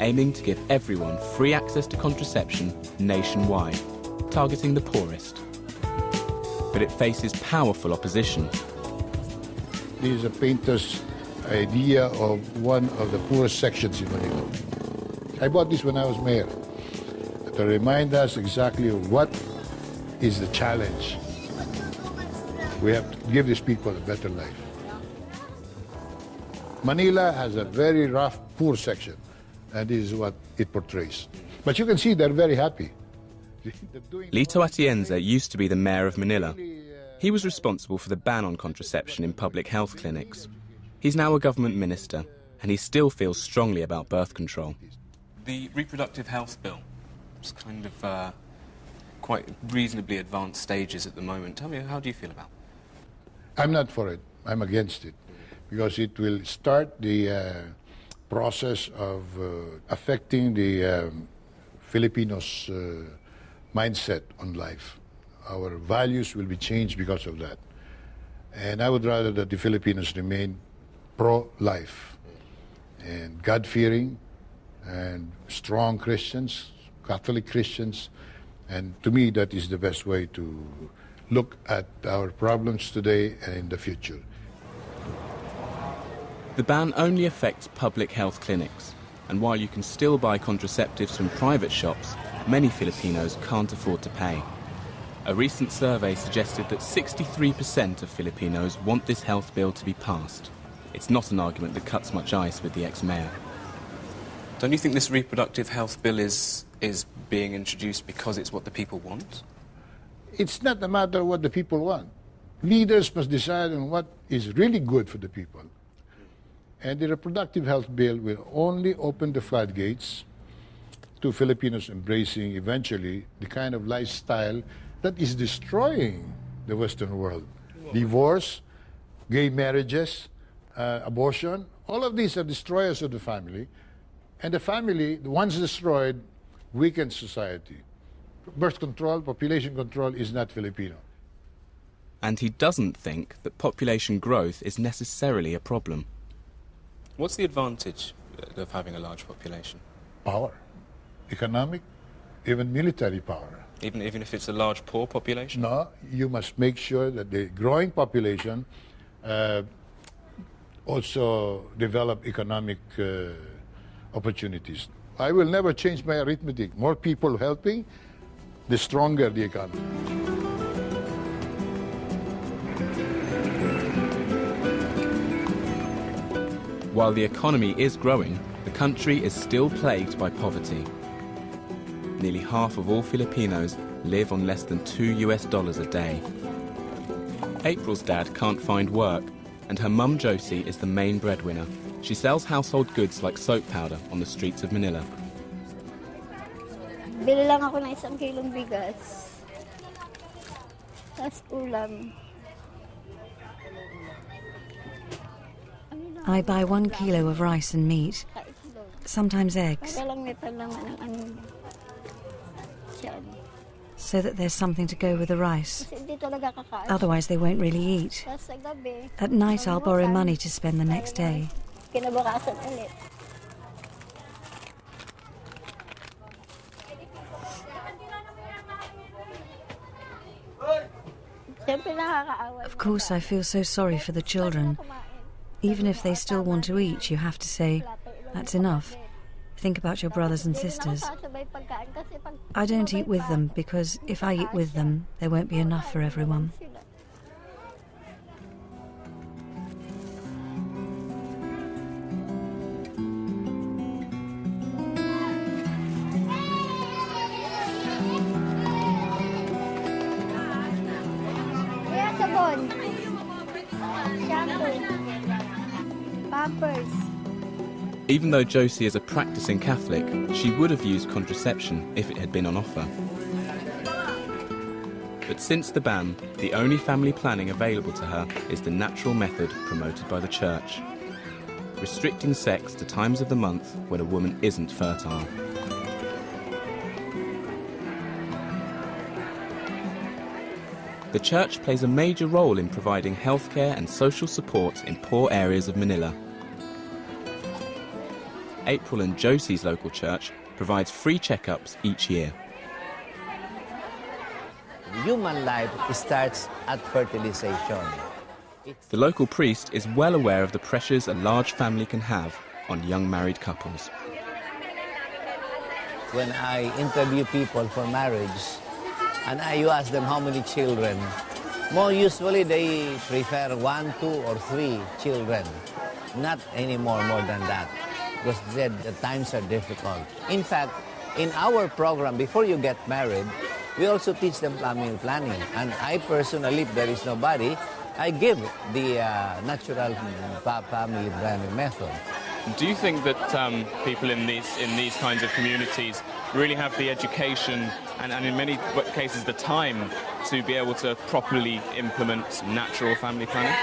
aiming to give everyone free access to contraception nationwide, targeting the poorest. But it faces powerful opposition. This is a painter's idea of one of the poorest sections in Manila. I bought this when I was mayor, to remind us exactly what is the challenge. We have to give these people a better life. Manila has a very rough, poor section, and this is what it portrays. But you can see they're very happy. Lito Atienza used to be the mayor of Manila. He was responsible for the ban on contraception in public health clinics. He's now a government minister, and he still feels strongly about birth control. The reproductive health bill is kind of quite reasonably advanced stages at the moment. Tell me, how do you feel about it? I'm not for it. I'm against it, because it will start the process of affecting the Filipinos' mindset on life. Our values will be changed because of that. And I would rather that the Filipinos remain pro-life and God-fearing and strong Christians, Catholic Christians. And to me, that is the best way to look at our problems today and in the future. The ban only affects public health clinics, and while you can still buy contraceptives from private shops, many Filipinos can't afford to pay. A recent survey suggested that 63% of Filipinos want this health bill to be passed. It's not an argument that cuts much ice with the ex-mayor. Don't you think this reproductive health bill is being introduced because it's what the people want? It's not a matter of what the people want. Leaders must decide on what is really good for the people. And the reproductive health bill will only open the floodgates to Filipinos embracing eventually the kind of lifestyle that is destroying the Western world. Divorce, gay marriages, abortion, all of these are destroyers of the family. And the family, once destroyed, weakens society. Birth control, population control is not Filipino. And he doesn't think that population growth is necessarily a problem. What's the advantage of having a large population? Power. Economic, even military power. Even if it's a large poor population? No, you must make sure that the growing population also develop economic opportunities. I will never change my arithmetic. More people helping, the stronger the economy. While the economy is growing, the country is still plagued by poverty. Nearly half of all Filipinos live on less than $2 a day. April's dad can't find work, and her mum Josie is the main breadwinner. She sells household goods like soap powder on the streets of Manila. Bili lang ako ng 1 kilong bigas. Tas ulam. I buy 1 kilo of rice and meat, sometimes eggs, so that there's something to go with the rice. Otherwise they won't really eat. At night I'll borrow money to spend the next day. Of course I feel so sorry for the children. Even if they still want to eat, you have to say, that's enough. Think about your brothers and sisters. I don't eat with them because if I eat with them, there won't be enough for everyone. Even though Josie is a practicing Catholic, she would have used contraception if it had been on offer. But since the ban, the only family planning available to her is the natural method promoted by the church, restricting sex to times of the month when a woman isn't fertile. The church plays a major role in providing healthcare and social support in poor areas of Manila. April and Josie's local church provides free checkups each year. Human life starts at fertilization. The local priest is well aware of the pressures a large family can have on young married couples. When I interview people for marriage, and you ask them how many children, more usually they prefer 1, 2, or 3 children. Not anymore more than that, because the times are difficult. In fact, in our program, before you get married, we also teach them family planning. And I personally, if there is nobody, I give the natural family planning method. Do you think that people in these kinds of communities really have the education and in many cases the time to be able to properly implement natural family planning?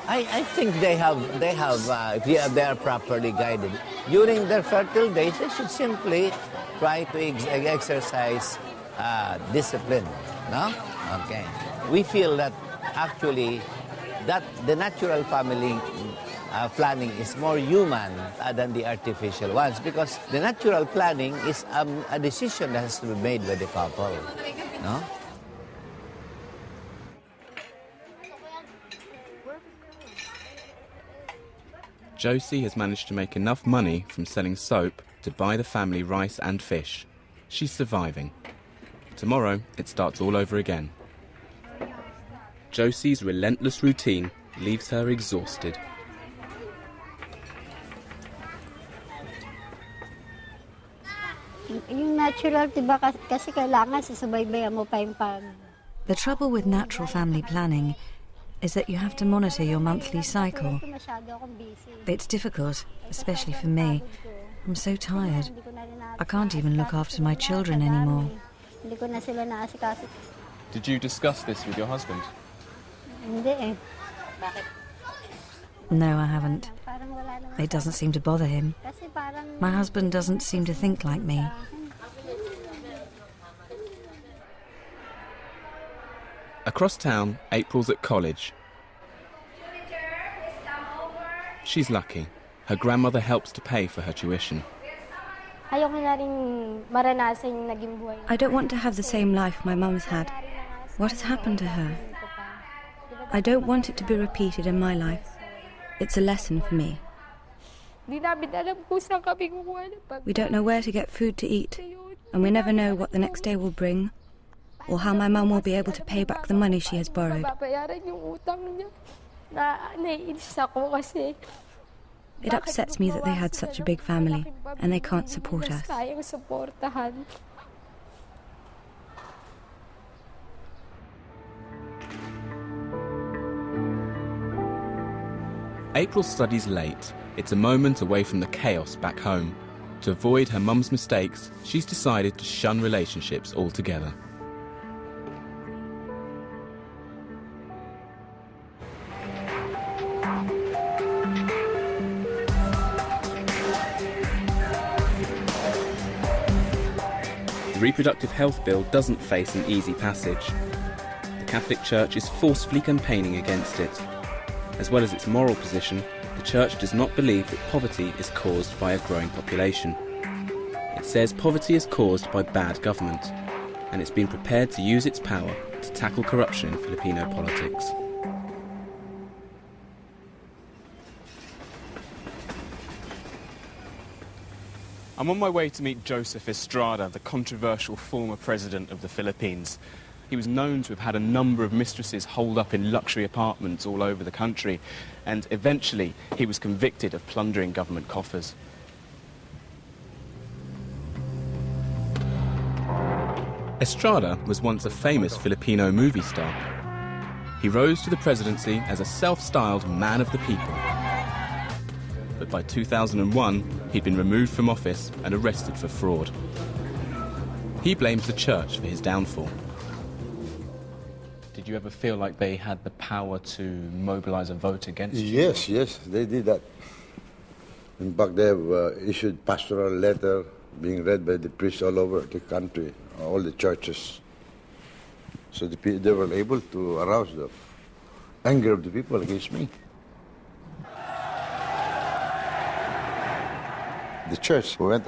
I think they have if they are properly guided. During their fertile days, they should simply try to exercise discipline, no? Okay. We feel that actually that the natural family planning is more human than the artificial ones, because the natural planning is a decision that has to be made by the couple, no? Josie has managed to make enough money from selling soap to buy the family rice and fish. She's surviving. Tomorrow, it starts all over again. Josie's relentless routine leaves her exhausted. Yung natural, diba, kasi kailangan sasubaybayan mo pa yung pag... The trouble with natural family planning is that you have to monitor your monthly cycle. It's difficult, especially for me. I'm so tired. I can't even look after my children anymore. Did you discuss this with your husband? No, I haven't. It doesn't seem to bother him. My husband doesn't seem to think like me. Across town, April's at college. She's lucky. Her grandmother helps to pay for her tuition. I don't want to have the same life my mum's had. What has happened to her? I don't want it to be repeated in my life. It's a lesson for me. We don't know where to get food to eat, and we never know what the next day will bring, or how my mum will be able to pay back the money she has borrowed. It upsets me that they had such a big family, and they can't support us. April studies late. It's a moment away from the chaos back home. To avoid her mum's mistakes, she's decided to shun relationships altogether. The reproductive health bill doesn't face an easy passage. The Catholic Church is forcefully campaigning against it. As well as its moral position, the Church does not believe that poverty is caused by a growing population. It says poverty is caused by bad government, and it's been prepared to use its power to tackle corruption in Filipino politics. I'm on my way to meet Joseph Estrada, the controversial former president of the Philippines. He was known to have had a number of mistresses holed up in luxury apartments all over the country, and eventually he was convicted of plundering government coffers. Estrada was once a famous Filipino movie star. He rose to the presidency as a self-styled man of the people. But by 2001, he'd been removed from office and arrested for fraud. He blames the church for his downfall. Did you ever feel like they had the power to mobilize a vote against you? Yes, yes, they did that. In fact, they have issued pastoral letter being read by the priests all over the country, all the churches. So they were able to arouse the anger of the people against me. the church. We went